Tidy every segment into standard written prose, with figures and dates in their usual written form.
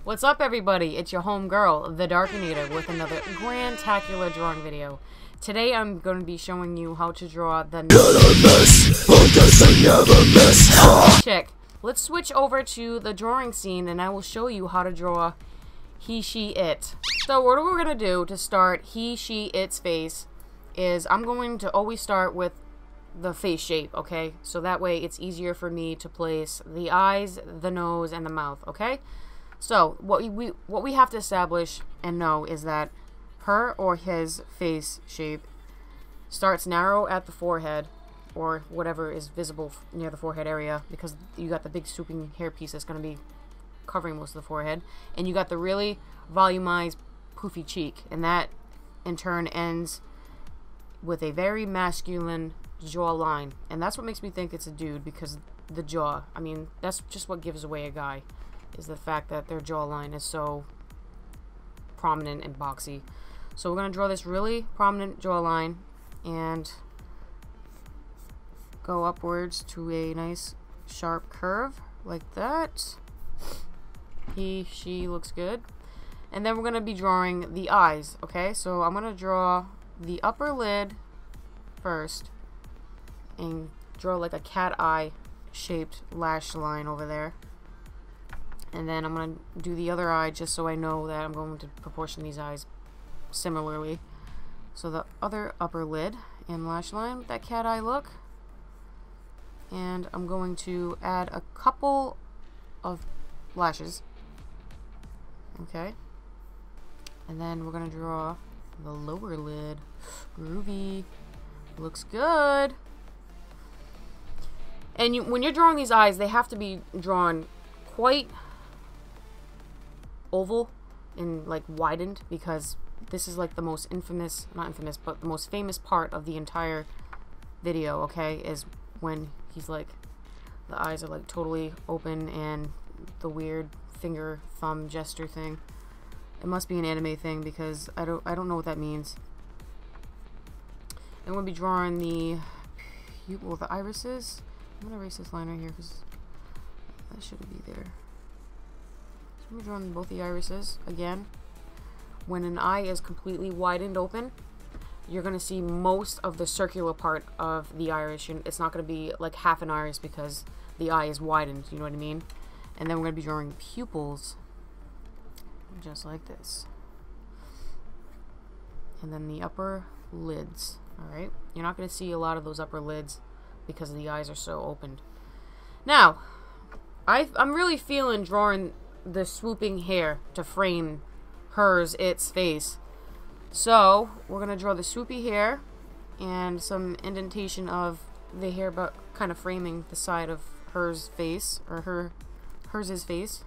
What's up, everybody? It's your home girl, the Darkinator, with another grand-tacular drawing video. Today I'm going to be showing you how to draw the chick. Let's switch over to the drawing scene and I will show you how to draw he, she, it. So what we're going to do to start he, she, it's face is I'm going to always start with the face shape, okay? So that way it's easier for me to place the eyes, the nose, and the mouth, okay? So what we have to establish and know is that her or his face shape starts narrow at the forehead, or whatever is visible near the forehead area, because you got the big swooping hair piece that's going to be covering most of the forehead, and you got the really volumized poofy cheek, and that in turn ends with a very masculine jawline, and that's what makes me think it's a dude, because the jaw, I mean, that's just what gives away a guy, is the fact that their jawline is so prominent and boxy. So we're going to draw this really prominent jawline and go upwards to a nice sharp curve like that. He, she looks good. And then we're going to be drawing the eyes, okay? So I'm going to draw the upper lid first and draw like a cat eye shaped lash line over there. And then I'm going to do the other eye just so I know that I'm going to proportion these eyes similarly. So the other upper lid and lash line with that cat eye look. And I'm going to add a couple of lashes. Okay. And then we're going to draw the lower lid. Groovy. Looks good. And when you're drawing these eyes, they have to be drawn quite oval and like widened, because this is like the most infamous, not infamous, but the most famous part of the entire video, okay, is when he's like, the eyes are like totally open and the weird finger thumb gesture thing. It must be an anime thing, because I don't know what that means. And we'll be drawing the pupil, the irises. I'm gonna erase this line right here because that shouldn't be there. So we're drawing both the irises again. When an eye is completely widened open, you're going to see most of the circular part of the iris. It's not going to be like half an iris because the eye is widened, you know what I mean? And then we're going to be drawing pupils just like this. And then the upper lids, alright? You're not going to see a lot of those upper lids because the eyes are so opened. Now, I'm really feeling drawing the swooping hair to frame hers, its face. So we're gonna draw the swoopy hair and some indentation of the hair, but kind of framing the side of hers face, or hers' face.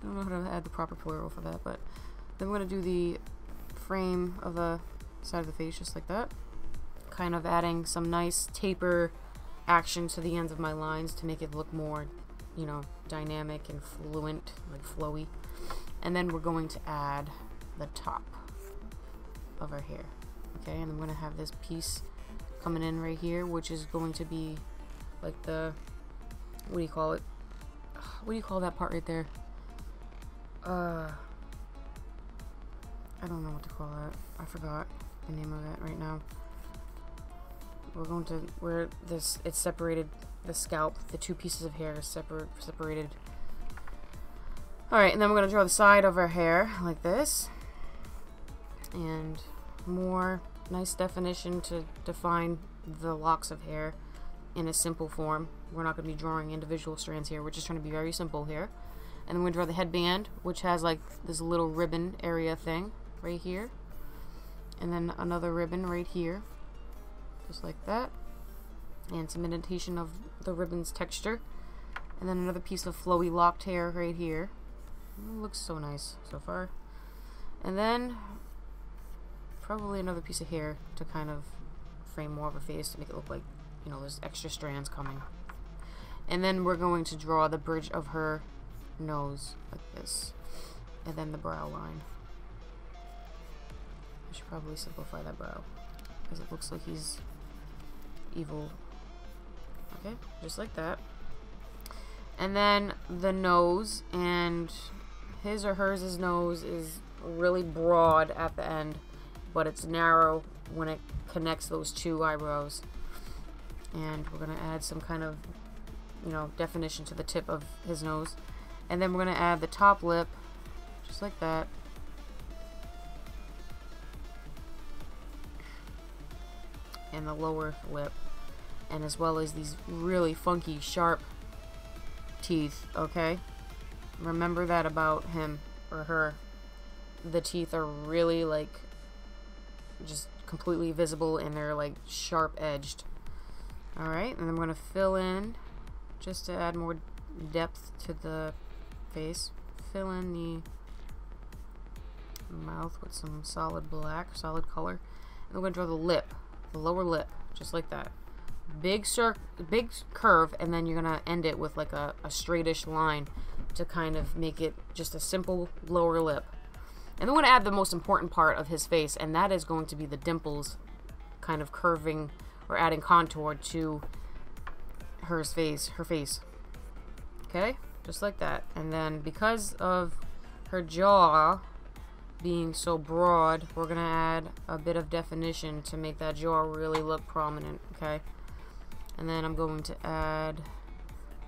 I don't know how to add the proper plural for that, but then we're gonna do the frame of the side of the face just like that, kind of adding some nice taper action to the ends of my lines to make it look more, you know, dynamic and fluent, like flowy. And then we're going to add the top of our hair, okay? And I'm going to have this piece coming in right here, which is going to be like the, what do you call it? What do you call that part right there? I don't know what to call that. I forgot the name of it right now. We're going to, where this, it's separated, the scalp, the two pieces of hair is separated. Alright, and then we're going to draw the side of our hair like this. And more nice definition to define the locks of hair in a simple form. We're not going to be drawing individual strands here. We're just trying to be very simple here. And then we're going to draw the headband, which has like this little ribbon area thing right here. And then another ribbon right here. Just like that. And some indentation of the ribbon's texture. And then another piece of flowy locked hair right here. It looks so nice so far. And then probably another piece of hair to kind of frame more of her face to make it look like, you know, there's extra strands coming. And then we're going to draw the bridge of her nose like this. And then the brow line. I should probably simplify that brow because it looks like he's evil. Okay, just like that. And then the nose, and his or hers nose is really broad at the end, but it's narrow when it connects those two eyebrows. And we're going to add some kind of, you know, definition to the tip of his nose. And then we're going to add the top lip, just like that. And the lower lip. And as well as these really funky, sharp teeth, okay? Remember that about him or her. The teeth are really, like, just completely visible, and they're, like, sharp-edged. Alright, and then we're going to fill in, just to add more depth to the face, fill in the mouth with some solid black, solid color. And we're going to draw the lip, the lower lip, just like that. Big curve, and then you're going to end it with like a straightish line to kind of make it just a simple lower lip. And then we're going to add the most important part of his face, and that is going to be the dimples, kind of curving or adding contour to her face. Okay, just like that. And then because of her jaw being so broad, we're going to add a bit of definition to make that jaw really look prominent, okay? And then I'm going to add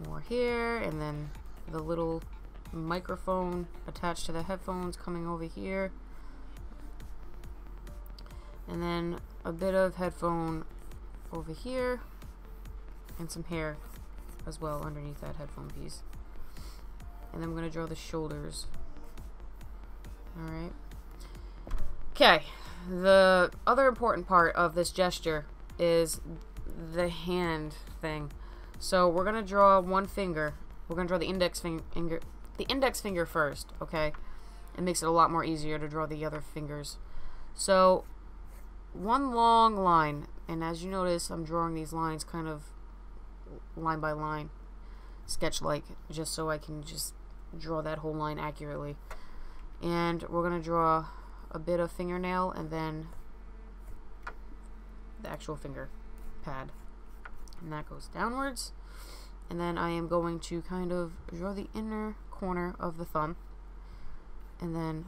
more here, and then the little microphone attached to the headphones coming over here. And then a bit of headphone over here, and some hair as well underneath that headphone piece. And then I'm going to draw the shoulders. Alright. Okay, the other important part of this gesture is the hand thing. So we're going to draw one finger. We're going to draw the index finger first, okay? It makes it a lot more easier to draw the other fingers. So one long line, and as you notice, I'm drawing these lines kind of line by line, sketch-like, just so I can just draw that whole line accurately. And we're going to draw a bit of fingernail, and then the actual finger pad, and that goes downwards. And then I am going to kind of draw the inner corner of the thumb, and then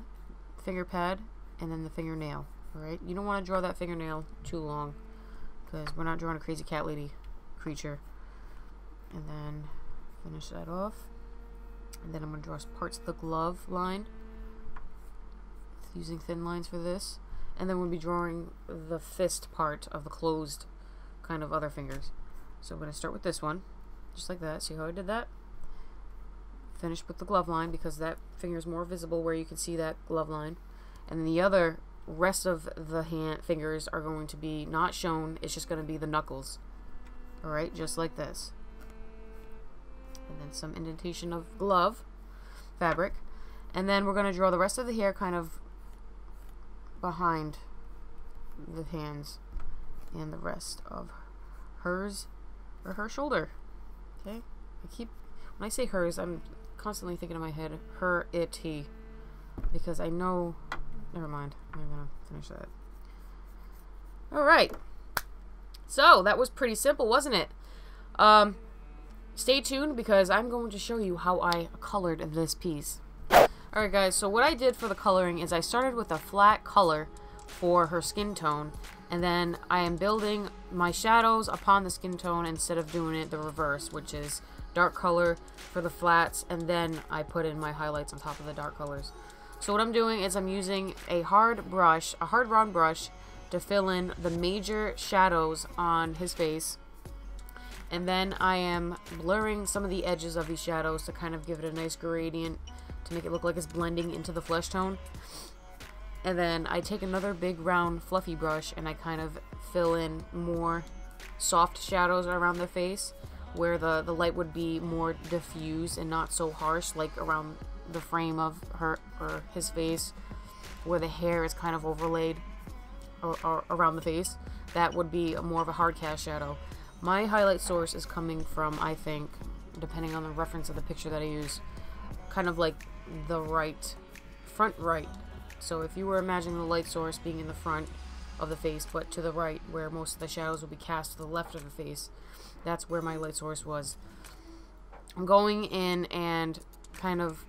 finger pad, and then the fingernail. Alright, you don't want to draw that fingernail too long, because we're not drawing a crazy cat lady creature. And then finish that off. And then I'm going to draw parts of the glove line, using thin lines for this. And then we'll be drawing the fist part of the closed kind of other fingers. So I'm going to start with this one, just like that. See how I did that? Finish with the glove line, because that finger is more visible where you can see that glove line. And then the other rest of the fingers are going to be not shown. It's just going to be the knuckles. Alright, just like this. And then some indentation of glove fabric. And then we're going to draw the rest of the hair kind of behind the hands and the rest of hers or her shoulder. Okay? When I say hers, I'm constantly thinking in my head, her, it, he. Because I know, never mind, I'm going to finish that. Alright. So, that was pretty simple, wasn't it? Stay tuned, because I'm going to show you how I colored this piece. Alright guys, so what I did for the coloring is I started with a flat color for her skin tone, and then I am building my shadows upon the skin tone instead of doing it the reverse, which is dark color for the flats, and then I put in my highlights on top of the dark colors. So what I'm doing is I'm using a hard round brush to fill in the major shadows on his face, and then I am blurring some of the edges of these shadows to kind of give it a nice gradient to make it look like it's blending into the flesh tone. And then I take another big round fluffy brush and I kind of fill in more soft shadows around the face, where the light would be more diffuse and not so harsh, like around the frame of her or his face, where the hair is kind of overlaid or around the face. That would be more of a hard cast shadow. My highlight source is coming from, I think, depending on the reference of the picture that I use, kind of like the front right. So if you were imagining the light source being in the front of the face, but to the right, where most of the shadows will be cast to the left of the face, that's where my light source was. I'm going in and kind of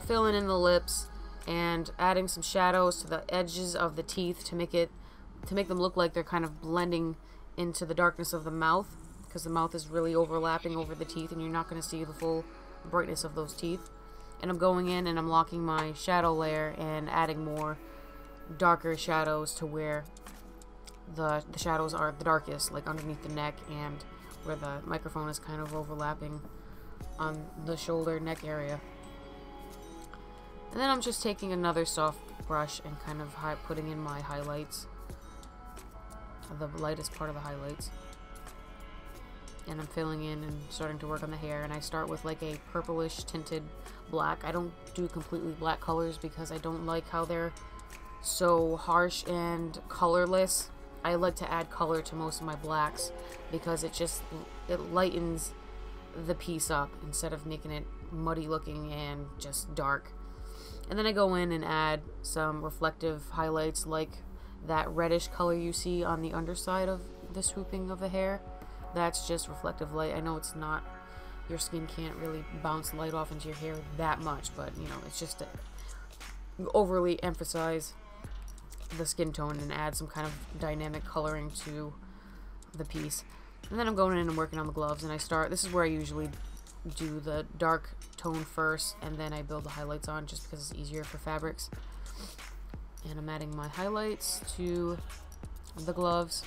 filling in the lips and adding some shadows to the edges of the teeth to make them look like they're kind of blending into the darkness of the mouth, because the mouth is really overlapping over the teeth and you're not going to see the full brightness of those teeth. And I'm going in and I'm locking my shadow layer and adding more darker shadows to where the shadows are the darkest, like underneath the neck and where the microphone is kind of overlapping on the shoulder neck area. And then I'm just taking another soft brush and kind of putting in my highlights, the lightest part of the highlights. And I'm filling in and starting to work on the hair, and I start with like a purplish tinted black. I don't do completely black colors because I don't like how they're so harsh and colorless. I like to add color to most of my blacks because it lightens the piece up instead of making it muddy looking and just dark. And then I go in and add some reflective highlights like that reddish color you see on the underside of the swooping of the hair. That's just reflective light. I know it's not, your skin can't really bounce light off into your hair that much, but you know, it's just to overly emphasize the skin tone and add some kind of dynamic coloring to the piece. And then I'm going in and working on the gloves, and this is where I usually do the dark tone first, and then I build the highlights on just because it's easier for fabrics. And I'm adding my highlights to the gloves.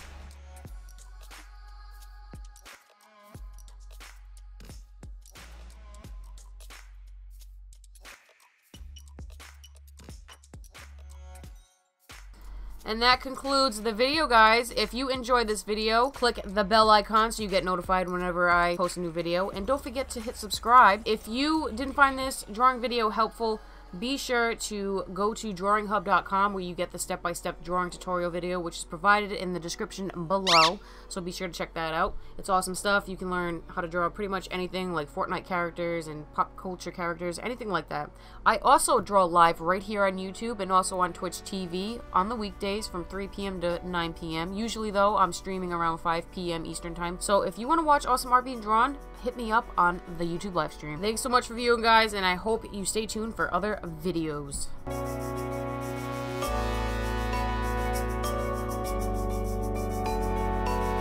And that concludes the video, guys. If you enjoyed this video, click the bell icon so you get notified whenever I post a new video. And don't forget to hit subscribe. If you didn't find this drawing video helpful, be sure to go to DrawingHUB.com where you get the step-by-step drawing tutorial video, which is provided in the description below. So be sure to check that out. It's awesome stuff. You can learn how to draw pretty much anything like Fortnite characters and pop culture characters, anything like that. I also draw live right here on YouTube and also on Twitch TV on the weekdays from 3 p.m. to 9 p.m. Usually, though, I'm streaming around 5 p.m. Eastern Time. So if you want to watch awesome art being drawn, hit me up on the YouTube live stream. Thanks so much for viewing, guys, and I hope you stay tuned for other videos.